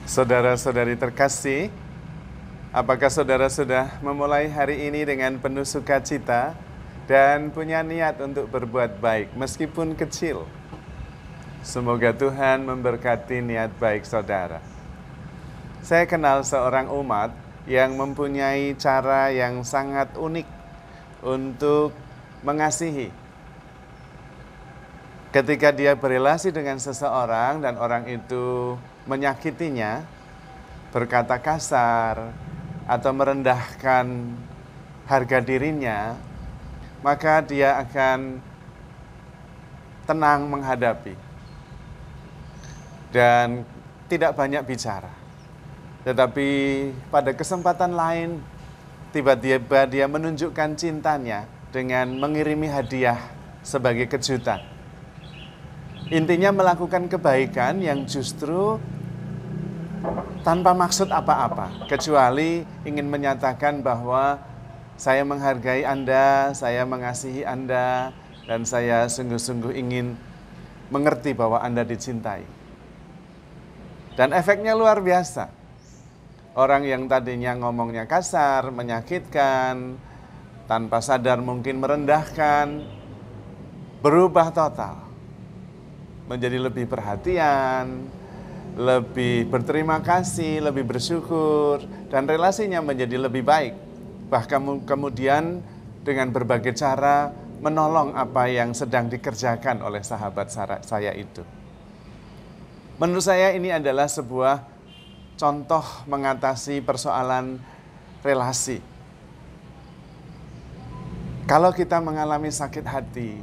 Saudara-saudari terkasih, apakah saudara sudah memulai hari ini dengan penuh sukacita dan punya niat untuk berbuat baik meskipun kecil? Semoga Tuhan memberkati niat baik saudara. Saya kenal seorang umat yang mempunyai cara yang sangat unik untuk mengasihi. Ketika dia berrelasi dengan seseorang dan orang itu menyakitinya, berkata kasar, atau merendahkan harga dirinya, maka dia akan tenang menghadapi dan tidak banyak bicara. Tetapi pada kesempatan lain, tiba-tiba dia menunjukkan cintanya dengan mengirimi hadiah sebagai kejutan. Intinya melakukan kebaikan yang justru tanpa maksud apa-apa, kecuali ingin menyatakan bahwa saya menghargai Anda, saya mengasihi Anda, dan saya sungguh-sungguh ingin mengerti bahwa Anda dicintai. Dan efeknya luar biasa. Orang yang tadinya ngomongnya kasar, menyakitkan, tanpa sadar mungkin merendahkan, berubah total. Menjadi lebih perhatian, lebih berterima kasih, lebih bersyukur, dan relasinya menjadi lebih baik. Bahkan kemudian dengan berbagai cara menolong apa yang sedang dikerjakan oleh sahabat saya itu. Menurut saya ini adalah sebuah contoh mengatasi persoalan relasi. Kalau kita mengalami sakit hati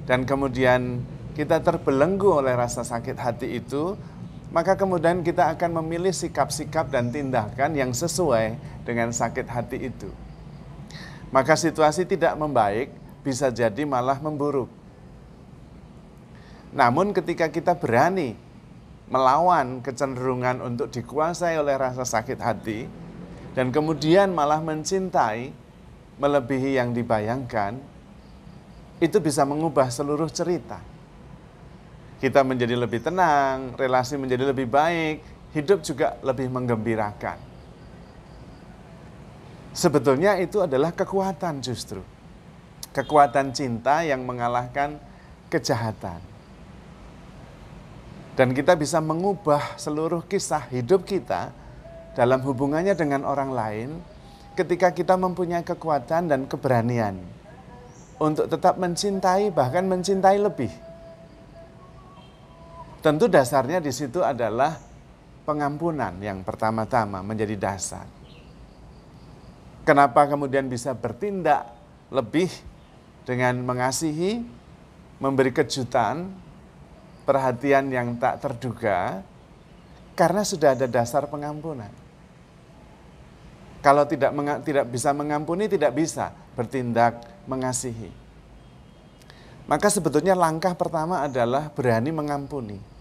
dan kemudian kita terbelenggu oleh rasa sakit hati itu, maka kemudian kita akan memilih sikap-sikap dan tindakan yang sesuai dengan sakit hati itu. Maka situasi tidak membaik, bisa jadi malah memburuk. Namun ketika kita berani melawan kecenderungan untuk dikuasai oleh rasa sakit hati, dan kemudian malah mencintai melebihi yang dibayangkan, itu bisa mengubah seluruh cerita. Kita menjadi lebih tenang, relasi menjadi lebih baik, hidup juga lebih menggembirakan. Sebetulnya itu adalah kekuatan justru. Kekuatan cinta yang mengalahkan kejahatan. Dan kita bisa mengubah seluruh kisah hidup kita dalam hubungannya dengan orang lain ketika kita mempunyai kekuatan dan keberanian untuk tetap mencintai, bahkan mencintai lebih. Tentu dasarnya di situ adalah pengampunan yang pertama-tama menjadi dasar. Kenapa kemudian bisa bertindak lebih dengan mengasihi, memberi kejutan, perhatian yang tak terduga, karena sudah ada dasar pengampunan. Kalau tidak bisa mengampuni, tidak bisa bertindak mengasihi. Maka sebetulnya langkah pertama adalah berani mengampuni.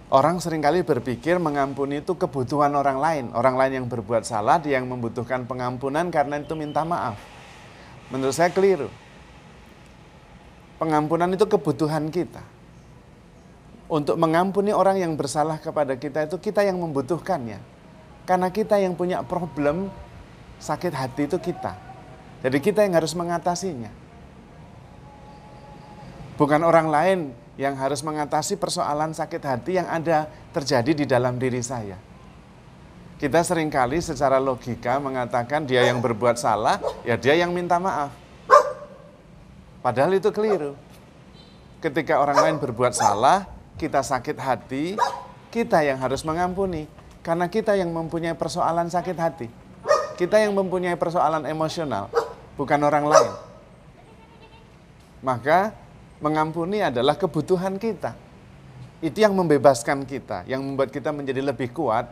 Orang seringkali berpikir mengampuni itu kebutuhan orang lain yang berbuat salah, dia yang membutuhkan pengampunan karena itu minta maaf. Menurut saya keliru. Pengampunan itu kebutuhan kita. Untuk mengampuni orang yang bersalah kepada kita itu kita yang membutuhkannya. Karena kita yang punya problem sakit hati itu kita. Jadi kita yang harus mengatasinya. Bukan orang lain yang harus mengatasi persoalan sakit hati yang ada terjadi di dalam diri saya. Kita seringkali secara logika mengatakan dia yang berbuat salah, ya dia yang minta maaf. Padahal itu keliru. Ketika orang lain berbuat salah, kita sakit hati, kita yang harus mengampuni. Karena kita yang mempunyai persoalan sakit hati. Kita yang mempunyai persoalan emosional, bukan orang lain. Maka mengampuni adalah kebutuhan kita. Itu yang membebaskan kita, yang membuat kita menjadi lebih kuat,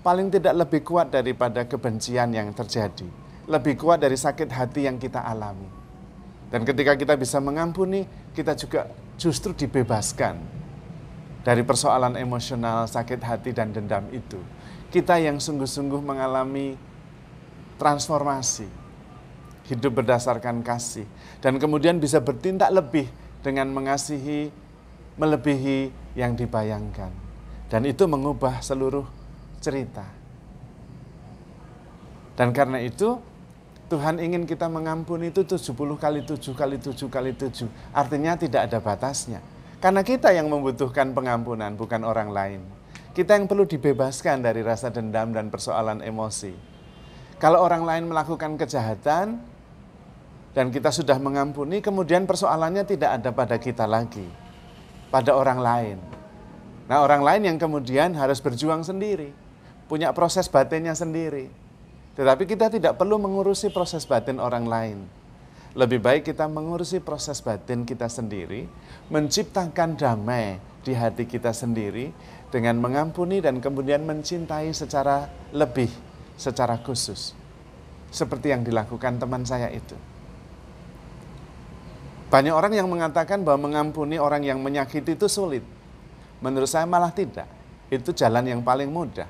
paling tidak lebih kuat daripada kebencian yang terjadi, lebih kuat dari sakit hati yang kita alami. Dan ketika kita bisa mengampuni, kita juga justru dibebaskan dari persoalan emosional, sakit hati, dan dendam itu. Kita yang sungguh-sungguh mengalami transformasi, hidup berdasarkan kasih, dan kemudian bisa bertindak lebih dengan mengasihi melebihi yang dibayangkan. Dan itu mengubah seluruh cerita. Dan karena itu, Tuhan ingin kita mengampuni itu 70 kali 7 kali 7 kali 7. Artinya tidak ada batasnya. Karena kita yang membutuhkan pengampunan, bukan orang lain. Kita yang perlu dibebaskan dari rasa dendam dan persoalan emosi. Kalau orang lain melakukan kejahatan, dan kita sudah mengampuni, kemudian persoalannya tidak ada pada kita lagi, pada orang lain. Nah, orang lain yang kemudian harus berjuang sendiri, punya proses batinnya sendiri. Tetapi kita tidak perlu mengurusi proses batin orang lain. Lebih baik kita mengurusi proses batin kita sendiri, menciptakan damai di hati kita sendiri dengan mengampuni dan kemudian mencintai secara lebih, secara khusus. Seperti yang dilakukan teman saya itu. Banyak orang yang mengatakan bahwa mengampuni orang yang menyakiti itu sulit. Menurut saya malah tidak. Itu jalan yang paling mudah.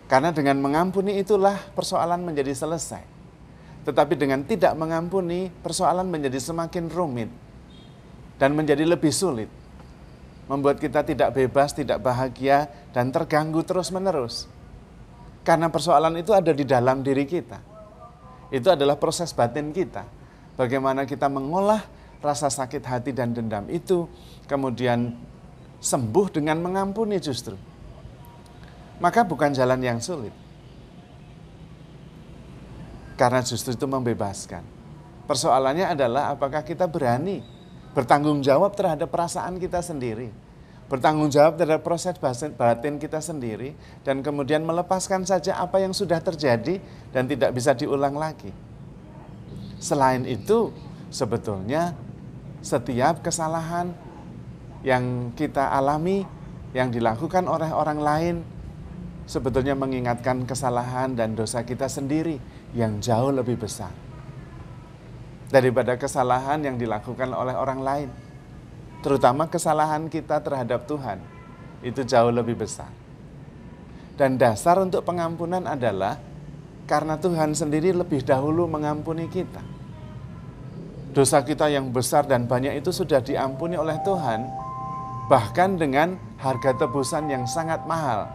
Karena dengan mengampuni itulah persoalan menjadi selesai. Tetapi dengan tidak mengampuni, persoalan menjadi semakin rumit. Dan menjadi lebih sulit. Membuat kita tidak bebas, tidak bahagia, dan terganggu terus-menerus. Karena persoalan itu ada di dalam diri kita. Itu adalah proses batin kita. Bagaimana kita mengolah rasa sakit hati dan dendam itu, kemudian sembuh dengan mengampuni justru. Maka bukan jalan yang sulit. Karena justru itu membebaskan. Persoalannya adalah apakah kita berani bertanggung jawab terhadap perasaan kita sendiri. Bertanggung jawab terhadap proses batin kita sendiri. Dan kemudian melepaskan saja apa yang sudah terjadi dan tidak bisa diulang lagi. Selain itu, sebetulnya setiap kesalahan yang kita alami, yang dilakukan oleh orang lain, sebetulnya mengingatkan kesalahan dan dosa kita sendiri yang jauh lebih besar daripada kesalahan yang dilakukan oleh orang lain. Terutama kesalahan kita terhadap Tuhan, itu jauh lebih besar. Dan dasar untuk pengampunan adalah karena Tuhan sendiri lebih dahulu mengampuni kita. Dosa kita yang besar dan banyak itu sudah diampuni oleh Tuhan, bahkan dengan harga tebusan yang sangat mahal,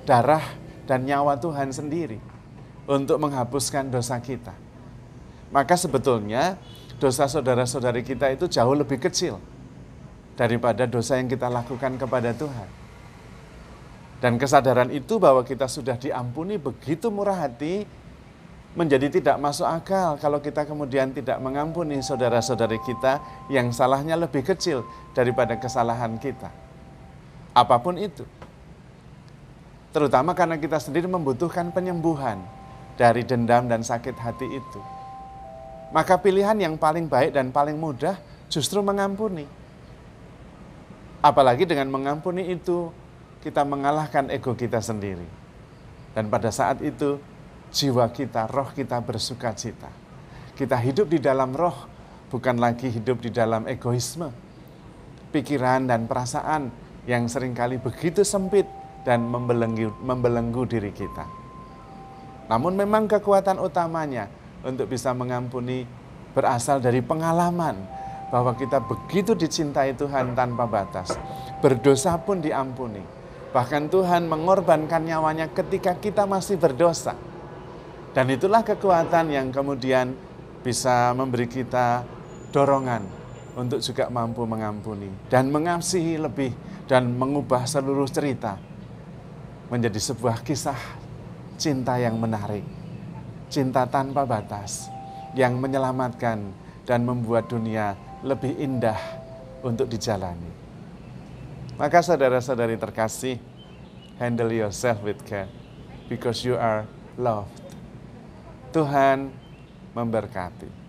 darah dan nyawa Tuhan sendiri untuk menghapuskan dosa kita. Maka sebetulnya dosa saudara-saudari kita itu jauh lebih kecil daripada dosa yang kita lakukan kepada Tuhan. Dan kesadaran itu bahwa kita sudah diampuni begitu murah hati, menjadi tidak masuk akal kalau kita kemudian tidak mengampuni saudara-saudari kita yang salahnya lebih kecil daripada kesalahan kita. Apapun itu. Terutama karena kita sendiri membutuhkan penyembuhan dari dendam dan sakit hati itu. Maka pilihan yang paling baik dan paling mudah justru mengampuni. Apalagi dengan mengampuni itu, kita mengalahkan ego kita sendiri. Dan pada saat itu, jiwa kita, roh kita bersuka cita. Kita hidup di dalam roh, bukan lagi hidup di dalam egoisme. Pikiran dan perasaan yang seringkali begitu sempit dan membelenggu diri kita. Namun memang kekuatan utamanya untuk bisa mengampuni berasal dari pengalaman bahwa kita begitu dicintai Tuhan tanpa batas. Berdosa pun diampuni. Bahkan Tuhan mengorbankan nyawanya ketika kita masih berdosa. Dan itulah kekuatan yang kemudian bisa memberi kita dorongan untuk juga mampu mengampuni dan mengasihi lebih dan mengubah seluruh cerita menjadi sebuah kisah cinta yang menarik. Cinta tanpa batas yang menyelamatkan dan membuat dunia lebih indah untuk dijalani. Maka saudara-saudari terkasih, handle yourself with care because you are loved. Tuhan memberkati.